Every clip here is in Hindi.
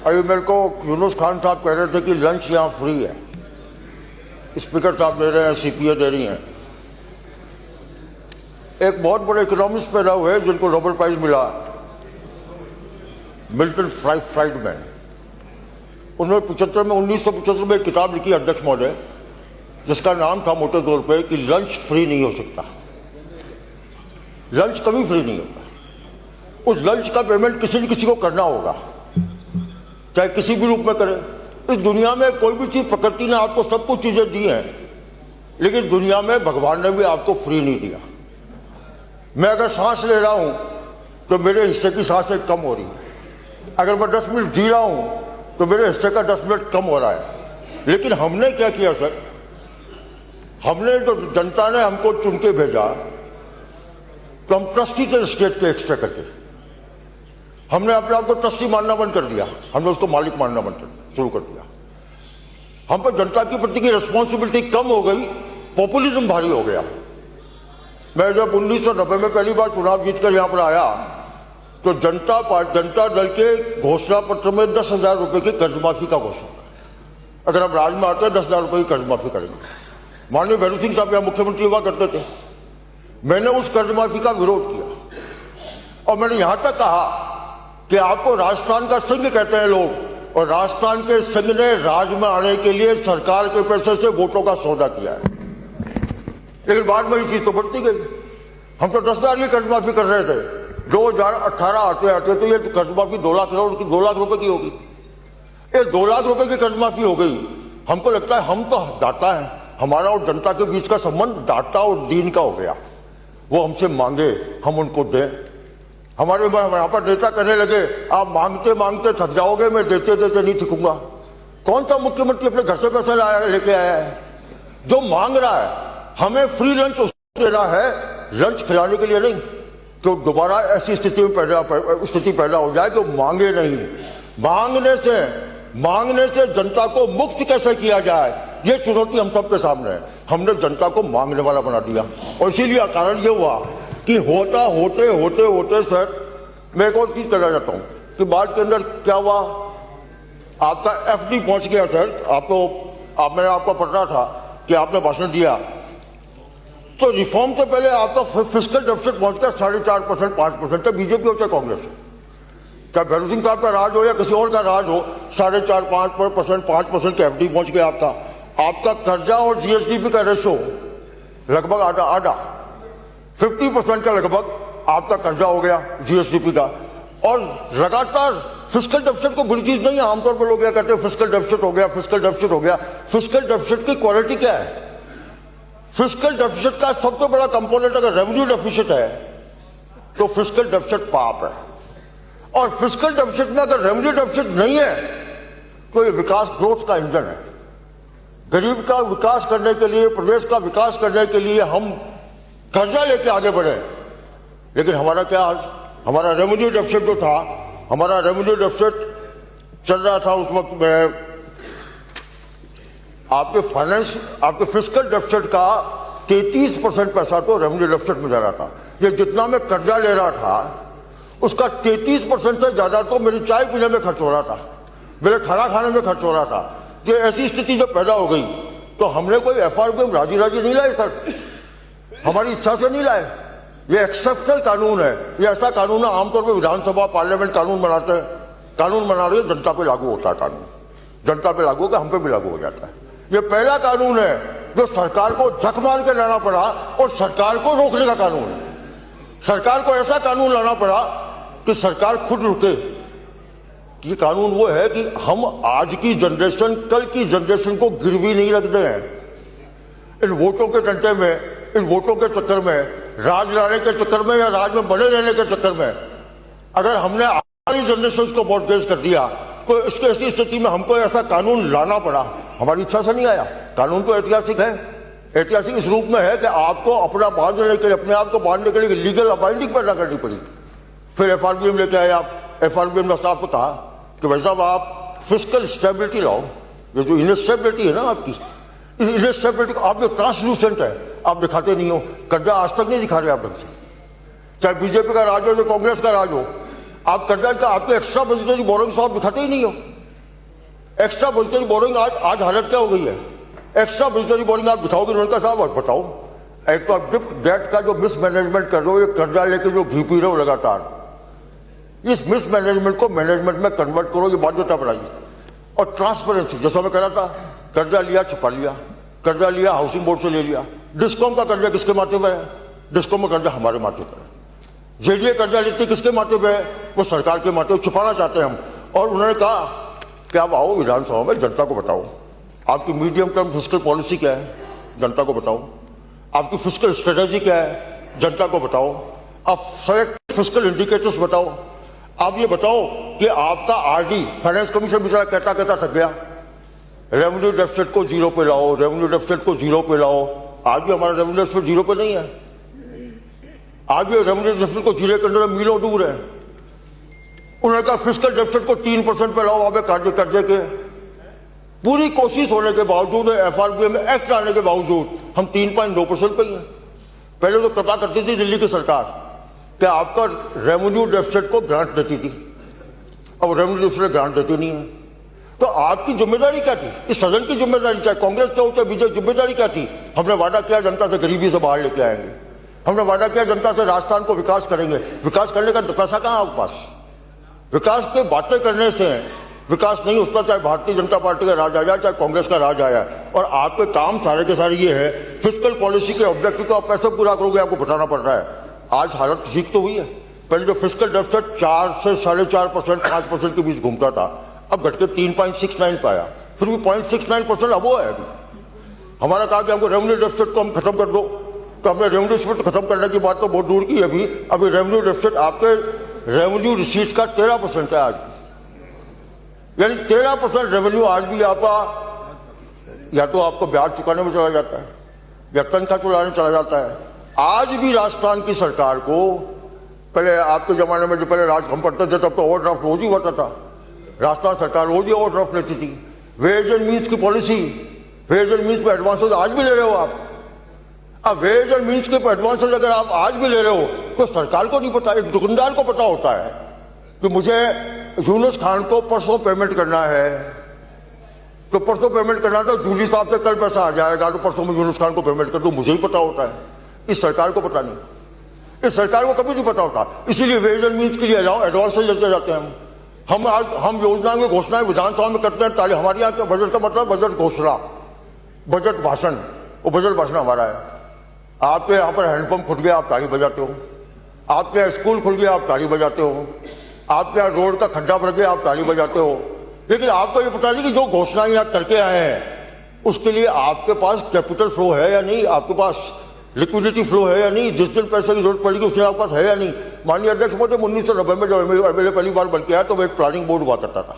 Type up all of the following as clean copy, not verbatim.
अभी मेरे को यूनुस खान साहब कह रहे थे कि लंच यहाँ फ्री है, स्पीकर साहब दे रहे हैं, सीपीए दे रही हैं। एक बहुत बड़े इकोनॉमिस्ट पैदा हुए जिनको नोबेल प्राइज मिला, मिल्टन फ्राइडमैन। उन्होंने 1975 में एक किताब लिखी, अध्यक्ष महोदय, जिसका नाम था मोटे तौर पे कि लंच फ्री नहीं हो सकता। लंच कभी फ्री नहीं होता। उस लंच का पेमेंट किसी न किसी को करना होगा, चाहे किसी भी रूप में करे। इस दुनिया में कोई भी चीज, प्रकृति ने आपको सब कुछ चीजें दी हैं, लेकिन दुनिया में भगवान ने भी आपको फ्री नहीं दिया। मैं अगर सांस ले रहा हूं तो मेरे हिस्से की सांसें कम हो रही है। अगर मैं 10 मिनट जी रहा हूं तो मेरे हिस्से का 10 मिनट कम हो रहा है। लेकिन हमने क्या किया सर, हमने जो जनता ने हमको चुन के भेजा, तो हम ट्रस्टी थे स्टेट के एक्स्ट्रा करके। हमने अपने आप को ट्रस्टी मानना बंद कर दिया, हमने उसको मालिक मानना बंद शुरू कर दिया। हम पर जनता के प्रति की रिस्पॉन्सिबिलिटी कम हो गई, पॉपुलिज्म भारी हो गया। मैं जब 1990 में पहली बार चुनाव जीतकर यहां पर आया, तो जनता दल के घोषणा पत्र में 10,000 रुपए की कर्जमाफी का घोषणा, अगर हम राज में आते हैं 10,000 रुपए की कर्जमाफी करेंगे। माननीय भैरू सिंह साहब यहाँ मुख्यमंत्री हुआ करते थे। मैंने उस कर्जमाफी का विरोध किया और मैंने यहां तक कहा कि आपको राजस्थान का सिंह कहते हैं लोग, और राजस्थान के सिंह ने राज में आने के लिए सरकार के पैसे से वोटों का सौदा किया है। लेकिन बाद में ये चीज तो बढ़ती गई। हम तो 10,000 की कर्जमाफी कर रहे थे, 2018 आते आते तो ये कर्जमाफी 2 लाख रुपए की होगी। ये 2 लाख रुपए की कर्जमाफी हो गई। हमको लगता है हम तो दाता है, हमारा और जनता के बीच का संबंध दाता और दीन का हो गया। वो हमसे मांगे, हम उनको दें। हमारे यहाँ पर नेता कहने लगे, आप मांगते मांगते थक जाओगे, मैं देते देते नहीं थकूंगा। कौन सा मुख्यमंत्री अपने घर से पैसा लेके आया है? जो मांग रहा है, हमें फ्री लंच उसको देना है, लंच खिलाने के लिए नहीं। तो दोबारा ऐसी स्थिति पैदा हो जाए तो मांगे नहीं। मांगने से जनता को मुक्त कैसे किया जाए, ये चुनौती हम सबके सामने है। हमने जनता को मांगने वाला बना दिया, और इसीलिए कारण ये हुआ कि होते सर, मैं एक और चीज कहना चाहता हूं कि बाद के अंदर क्या हुआ, आपका एफडी पहुंच गया सर। मैंने आपको पढ़ा था कि आपने भाषण दिया, तो रिफॉर्म से पहले आपका फिस्कल डेफिसिट पहुंच गया 4.5%, 5%, चाहे बीजेपी हो चाहे कांग्रेस हो, चाहे भैरू सिंह साहब का राज हो या किसी और का राज हो, 4.5%, 5% का एफडी पहुंच गया आपका कर्जा और जीएसडीपी का रेशो लगभग आधा 50% का लगभग आपका कर्जा हो गया जीएसडीपी का। और लगातार फिस्कल डेफिसिट को बुरी चीज नहीं है, आमतौर पर लोग क्या कहते हैं, फिस्कल डेफिसिट हो गया, फिस्कल डेफिसिट हो गया। फिस्कल डेफिसिट की क्वालिटी क्या है? फिस्कल डेफिसिट का सबसे बड़ा कंपोनेंट अगर रेवेन्यू डेफिसिट है तो फिस्कल डेफिसिट पाप है। और फिस्कल डेफिसिट में अगर रेवेन्यू डेफिसिट नहीं है तो ये विकास ग्रोथ का इंजन है। गरीब का विकास करने के लिए, प्रदेश का विकास करने के लिए हम कर्जा लेके आगे बढ़े, लेकिन हमारा क्या हाल, हमारा रेवेन्यू डेफिसिट जो था, हमारा रेवेन्यू डेफिसिट चल रहा था उस वक्त में, आपके फिस्कल डेफिसिट का 33% पैसा तो रेवेन्यू डेफिसिट में जा रहा था। ये जितना मैं कर्जा ले रहा था उसका 33% से ज्यादा तो मेरी चाय पीने में खर्च हो रहा था, मेरे खाना खाने में खर्च हो रहा था। ये ऐसी स्थिति जब पैदा हो गई तो हमने कोई एफआरबीएम राजी नहीं लाए सर, हमारी इच्छा से नहीं लाए। ये एक्सेप्शनल कानून है, ये ऐसा कानून है, आमतौर पर विधानसभा पार्लियामेंट कानून बनाते हैं, कानून बना रही है, जनता पे लागू होता है कानून, जनता पे लागू होगा, हम पे भी लागू हो जाता है। ये पहला कानून है जो सरकार को झक मार के लाना पड़ा और सरकार को रोकने का कानून है। सरकार को ऐसा कानून लाना पड़ा कि सरकार खुद रुके। ये कानून वो है कि हम आज की जनरेशन कल की जनरेशन को गिरवी नहीं रख दें। इन वोटों के डंडे में, इन वोटों के चक्कर में, राज लाने के चक्कर में या राज में बने रहने के चक्कर में अगर हमने आगे जनरेशन को मॉडर्नाइज कर दिया तो इसकी ऐसी स्थिति में हमको ऐसा कानून लाना पड़ा। हमारी इच्छा से नहीं आया। कानून तो ऐतिहासिक है, ऐतिहासिक इस रूप में है कि आपको अपना बांधने के लिए, अपने आप को बांधने के लिए लीगल बाइंडिंग पैदा करनी पड़ी। फिर एफआरबीएम लेके आए आप। एफआरबीएम ने साफ कहा कि भाई साहब आप फिस्कल स्टेबिलिटी लाओ। ये जो इनस्टेबिलिटी है ना आपकी, इस इनस्टेबिलिटी को आप जो ट्रांसलूसेंट है आप दिखाते नहीं हो। कर्जा आज तक नहीं दिखा रहे आप ढंग से, चाहे बीजेपी का राज हो, चाहे कांग्रेस का राज हो। आप कर्जा का आपके एक्स्ट्रा बजटरी बोरोइंग्स आप दिखाते ही नहीं हो। एक्स्ट्रा बजटरी बोरिंग आज हालत क्या हो गई है? एक्स्ट्रा बजटरी बोरिंग आप दिखाओगे उनका साहब, आप बताओ। एक तो आप गिफ्ट डेट का जो मिसमैनेजमेंट कर रहे हो, ये कर्जा लेके जो घी पी रहे हो लगातार, इस मिसमैनेजमेंट को मैनेजमेंट में कन्वर्ट करो, ये बाध्यता बढ़ाइए। और ट्रांसपेरेंसी, जैसा मैं कह रहा था, कर्जा लिया छुपा लिया, कर्जा लिया हाउसिंग बोर्ड से ले लिया। डिस्कॉम का कर्जा किसके माथे पे है? डिस्कॉम का कर्जा हमारे माथे पर है। जेडीए कर्जा लेती किसके माथे पे है? वो सरकार के माथे, छुपाना चाहते हैं हम। और उन्होंने कहा कि आप आओ विधानसभा में, जनता को बताओ आपकी मीडियम टर्म फिस्कल पॉलिसी क्या है, जनता को बताओ आपकी फिस्कल स्ट्रेटेजी क्या है, जनता को बताओ आप सेलेक्ट फिस्कल इंडिकेटर्स बताओ। आप ये बताओ कि आपका आरडी, फाइनेंस कमीशन बेचारा कहता कहता थक गया, रेवेन्यू डेफिसिट को जीरो पे लाओ, रेवेन्यू डेफिसिट को जीरो पे लाओ। आज भी हमारा रेवेन्यू डेफिसिट जीरो पे नहीं है, आज भी रेवेन्यू डेफिसिट को जीरो के अंदर मीलों दूर है। उन्होंने कहा फिस्कल डेफिसिट को 3% पे लाओ, वहां पे कर्जे के पूरी कोशिश होने के बावजूद, एफआरबीए में एक्ट आने के बावजूद हम 3.9% पे ही हैं। पहले तो कृपा करती थी दिल्ली की सरकार कि आपका रेवेन्यू डेफिसिट को ग्रांट देती थी, अब रेवेन्यू डेफिसिट ग्रांट देती नहीं है। तो आपकी जिम्मेदारी क्या थी? इस सदन की जिम्मेदारी, चाहे कांग्रेस चाहे चाहे बीजेपी, जिम्मेदारी क्या थी? हमने वादा किया जनता से गरीबी से बाहर लेके आएंगे, हमने वादा किया जनता से राजस्थान को विकास करेंगे। विकास करने का पैसा कहां आपके पास? विकास की बातें करने से विकास नहीं होता, चाहे भारतीय जनता पार्टी का राज आया चाहे कांग्रेस का राज आया। और आपके काम सारे के सारे ये है, फिस्कल पॉलिसी के ऑब्जेक्टिव को आप कैसे पूरा करोगे आपको बताना पड़ रहा है। आज हालत ठीक तो हुई है, पहले जो फिस्कल डेफिसिट 4 से 4.5%, 5% के बीच घूमता था, अब घट के 3.69 पे आया, फिर भी 0.69% अब वो है। अभी हमारा कहा कि हमको रेवेन्यू डेफिसिट को हम खत्म कर दो, तो हमने रेवेन्यू डेफिसिट खत्म करने की बात तो बहुत दूर की है। अभी रेवेन्यू डेफिसिट आपके रेवेन्यू रिसीट का 13% है आज, यानी 13% रेवेन्यू आज भी आपका या तो आपको ब्याज चुकाने में चला जाता है या तनख्वाह चुलाने चला जाता है। आज भी राजस्थान की सरकार को, पहले आपके जमाने में जो पहले राज हम पढ़ते थे तब तो ओवरड्राफ्ट रोज ही होता था, राजस्थान सरकार रोज ही ओवरड्राफ्ट लेती थी। वेज एंड मीन्स की पॉलिसी, वेज एंड मीन्स पे एडवांसेस आज भी ले रहे हो आप। अब वेज एंड मीन्स के एडवांसेस अगर आप आज भी ले रहे हो तो सरकार को नहीं पता, एक दुकानदार को पता होता है कि मुझे यूनुस खान को परसों पेमेंट करना है, तो परसों पेमेंट करना तो जूली साहब से कल पैसा आ जाएगा, तो परसों में यूनुस खान को पेमेंट कर दूं, मुझे ही पता होता है, इस सरकार को पता नहीं, इस सरकार को कभी नहीं पता होता। इसीलिए वेज एंड मीन्स के लिए एडवांसेस लेते जाते हैं हम योजना में घोषणाएं विधानसभा में करते हैं ताली। हमारे यहाँ का बजट का मतलब बजट घोषणा, बजट भाषण, वो बजट भाषण हमारा है। आपके यहाँ पर हैंडपंप खुल गया आप ताली बजाते हो, आपके यहाँ स्कूल खुल गया आप ताली बजाते हो, आपके यहाँ रोड का खड्डा भर गया आप ताली बजाते हो, लेकिन आपको ये पता नहीं कि जो घोषणाएं यहाँ करके आए हैं उसके लिए आपके पास कैपिटल फ्लो है या नहीं, आपके पास लिक्विडिटी फ्लो है या नहीं, जिस दिन पैसे की जरूरत पड़ेगी उसके आपके पास है या नहीं। माननीय अध्यक्ष महोदय 1990 में जब एमएलए पहली बार बन के आया तो एक प्लानिंग बोर्ड हुआ करता था,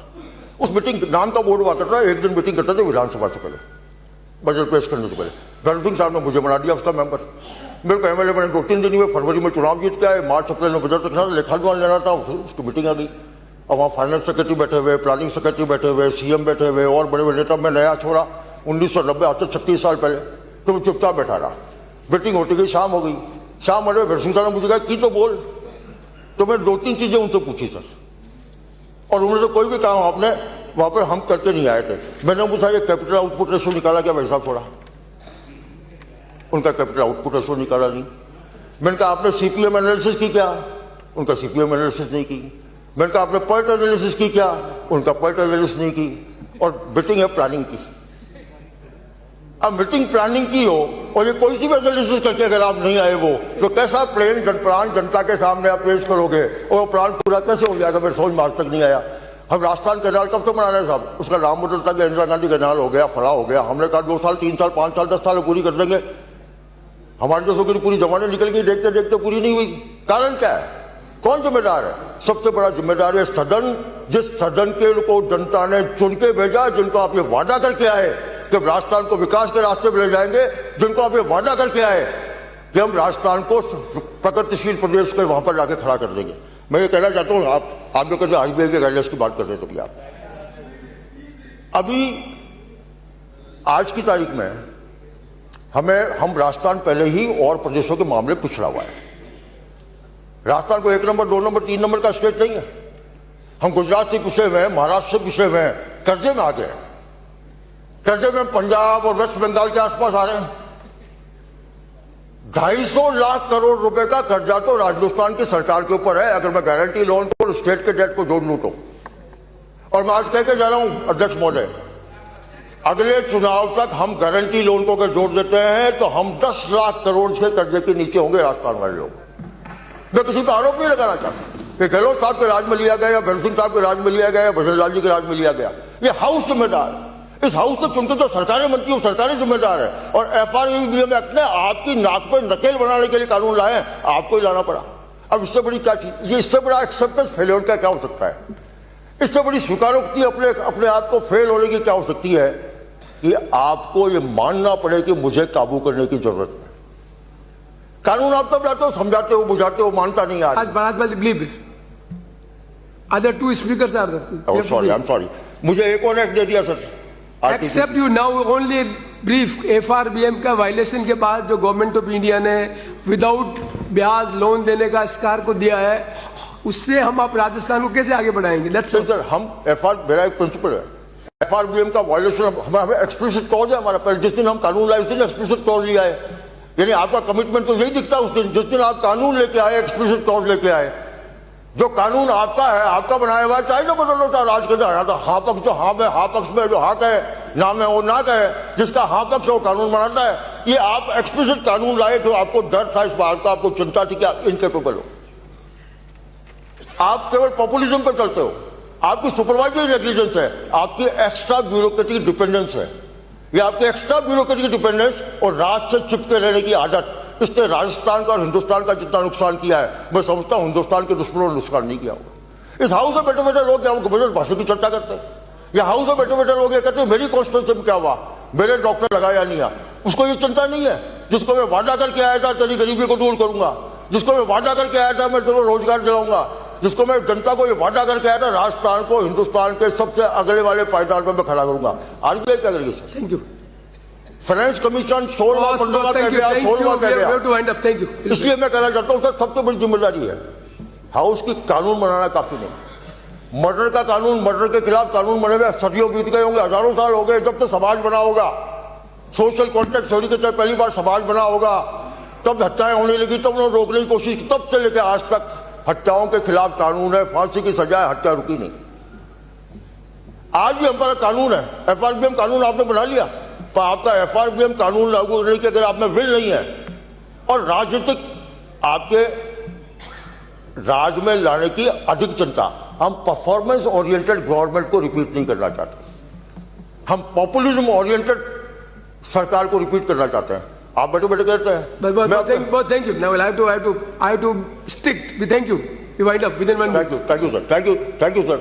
उस मीटिंग नाम का बोर्ड हुआ करता था, एक दिन मीटिंग करते थे विधानसभा से पहले, बजट पेश करने से पहले। रणजीत सिंह साहब ने मुझे बना दिया उसका मेंबर, मेरे को एमएलए मैंने 2-3 दिन में फरवरी में चुनाव जीत के आए, मार्च अप्रैल में बजट रखना, लेखानुदान लेना था, उसकी मीटिंग आ गई। अब वहाँ फाइनेंस सेक्रेटरी बैठे हुए, प्लानिंग सेक्रेटरी बैठे हुए, सीएम बैठे हुए और बड़े बड़े नेता। मैं नया छोड़ा 1990, आज से 36 साल पहले, तो मैं चुपचाप बैठा रहा। मीटिंग होती गई, शाम हो गई, शाम होने में सिंह साहब ने मुझे कहा की तो बोल, तो मैं 2-3 चीजें उनसे पूछी सर, और उन्होंने कोई भी काम आपने वहां पर हम करके नहीं आए थे। मैंने पूछा ये कैपिटल आउटपुट रेशो निकाला क्या? वैसा छोड़ा, उनका कैपिटल आउटपुट रेशो निकाला नहीं। मैंने कहा आपने सीपीएम एनालिसिस की क्या? उनका सीपीएम एनालिसिस नहीं की। मैंने कहा आपने पॉइंट एनालिसिस की क्या? उनका पॉइंट एनालिसिस नहीं की। और मीटिंग है प्लानिंग की। अब मीटिंग प्लानिंग की हो और ये कोई सी भी एनालिसिस करके अगर आप नहीं आए वो, तो कैसा प्लान जनता के सामने आप पेश करोगे और वो प्लान पूरा कैसे हो जाएगा? मेरे समझ में आज तक नहीं आया। हम राजस्थान कैनाल कब तो बना रहे हैं साहब, उसका नाम बदलता गया, इंदिरा गांधी कैनाल हो गया, फला हो गया। हमने कहा 2 साल 3 साल 5 साल 10 साल पूरी कर देंगे। हमारे देशों की पूरी जमाने निकल गई, देखते देखते पूरी नहीं हुई। कारण क्या है? कौन जिम्मेदार है? सबसे बड़ा जिम्मेदार है सदन, जिस सदन के को जनता ने चुन के भेजा, जिनको आप ये वादा करके आए कि राजस्थान को विकास के रास्ते पर ले जाएंगे, जिनको आप ये वादा करके आए कि हम राजस्थान को प्रगतिशील प्रदेश के वहां पर जाके खड़ा कर देंगे। मैं ये कहना चाहता हूं, आप जो कहते आरबीआई के गाइडलाइंस की बात कर रहे थे, तो क्या अभी आज की तारीख में हम राजस्थान पहले ही और प्रदेशों के मामले पिछड़ा हुआ है। राजस्थान को 1 नंबर 2 नंबर 3 नंबर का स्टेट नहीं है। हम गुजरात से पिछड़े हुए हैं, महाराष्ट्र से पिछड़े हुए हैं, कर्जे में आ गए। कर्जे में पंजाब और वेस्ट बंगाल के आसपास आ रहे हैं। 250 लाख करोड़ रुपए का कर्जा तो राजस्थान की सरकार के ऊपर है, अगर मैं गारंटी लोन को और स्टेट के डेट को जोड़ लूं तो। और मैं आज कह के जा रहा हूं अध्यक्ष महोदय, अगले चुनाव तक हम गारंटी लोन को अगर जोड़ देते हैं तो हम 10 लाख करोड़ से कर्जे के नीचे होंगे राजस्थान वाले लोग। मैं किसी पर आरोप नहीं लगाना चाहता कि गहलोत साहब के राज में लिया गया या भरत सिंह साहब के राज में लिया गया या भजन लाल जी के राज में लिया गया। ये हाउस जिम्मेदार, इस हाउस को चुनते तो सरकारी मंत्री और सरकारी जिम्मेदार है। और FRBM एक्ट ने आपकी नाक पर नकेल बनाने के लिए कानून लाए, आपको ही लाना पड़ा। अब इससे बड़ी क्या चीज, ये इससे बड़ा एक्सेप्टेंस फेलियर का क्या हो सकता है? इससे बड़ी स्वीकारोक्ति अपने आप को फेल होने की क्या हो सकती है कि आपको ये मानना पड़े कि मुझे काबू करने की जरूरत है। कानून आप तब लाते हो, समझाते हो, बुझाते हो, मानता नहीं। सॉरी, मुझे एक और एक्ट दे दिया sir. Except you now only brief FRBM का वायलेशन के बाद जो गवर्नमेंट ऑफ इंडिया ने विदाउट ब्याज लोन देने का सरकार को दिया है, उससे हम आप राजस्थान को कैसे आगे बढ़ाएंगे? दैट्स सर, हम मेरा एक प्रिंसिपल है, FRBM का वायलेशन हमें एक्सप्लिसिट क्लॉज है हमारा। पहले जिस दिन हम कानून लाए उस दिन एक्सप्लिसिट क्लॉज लिया है। यानी आपका कमिटमेंट तो यही दिखता है उस दिन, जिस दिन आप कानून लेके आए, एक्सप्लिसिट क्लॉज लेके आए। जो कानून आपका है, आपका बनाया हुआ है, चाहे जो बदल होता है राज के द्वारा। तो हाँ पक्ष जो हाँ में, हाँ पक्ष में जो हाँ कहे, ना में वो ना कहे, जिसका हाँ पक्ष वो कानून बनाता है। ये आप एक्सप्लिसिट कानून लाए तो आपको डर था इस बात का, आपको चिंता थी कि आप इनकेपेबल हो। आप केवल पॉपुलिज्म पर चलते हो, आपकी सुपरवाइजरी नेग्लिजेंस है, आपकी एक्स्ट्रा ब्यूरोक्रेटिक डिपेंडेंस है। ये आपकी एक्स्ट्रा ब्यूरोक्रेटिक डिपेंडेंस और राज से चिपके रहने की आदत, इसने राजस्थान का और हिंदुस्तान का जितना नुकसान किया है, मैं समझता हूं हिंदुस्तान के दुश्मनों ने नुकसान नहीं किया होगा। इस हाउस में बैठे बैठे लोग क्या बजट भाषण की चर्चा करते हैं, या हाउस में बैठे बैठे लोग ये कहते हैं मेरी कॉन्स्टिट्यूंसी में क्या हुआ, मेरे डॉक्टर लगा या नहीं आया। उसको ये चिंता नहीं है जिसको मैं वादा करके आया था तेरी गरीबी को दूर करूंगा, जिसको मैं वादा करके आया था मैं तेरे रोजगार दिलाऊंगा, जिसको मैं जनता को ये वादा करके आया था राजस्थान को हिंदुस्तान के सबसे अगले वाले पायदान पर मैं खड़ा करूंगा। RBI क्या करेगी sir? Thank you. Finance commission 16वां 15वां कह गया, 16वां कह गया। इसलिए मैं कहना चाहता हूं सर, सबसे बड़ी जिम्मेदारी है हाउस की कानून बनाना काफी नहीं। मर्डर का कानून, मर्डर के खिलाफ कानून बने हुए सदियों बीत गए होंगे, हजारों साल हो गए। जब से समाज बना होगा, सोशल कॉन्ट्रैक्ट थ्योरी के तहत पहली बार समाज बना होगा, तब हत्याएं होने लगी, तब उन्होंने रोकने की कोशिश की। तब से लेकर आज तक हत्याओं के खिलाफ कानून है, फांसी की सजा है, हत्या रुकी नहीं। आज भी हमारा कानून है, FRBM कानून आपने बना लिया, पर आपका FRBM कानून लागू करने की अगर आप में विल नहीं है और राजनीतिक आपके राज में लाने की अधिक चिंता, हम परफॉर्मेंस ओरिएंटेड गवर्नमेंट को रिपीट नहीं करना चाहते, हम पॉपुलिज्म ओरिएंटेड सरकार को रिपीट करना चाहते हैं। आप बैठे बैठे कहते हैं thank you. Now I have to stick. Thank you. You wind up within 1 minute. Thank you, sir.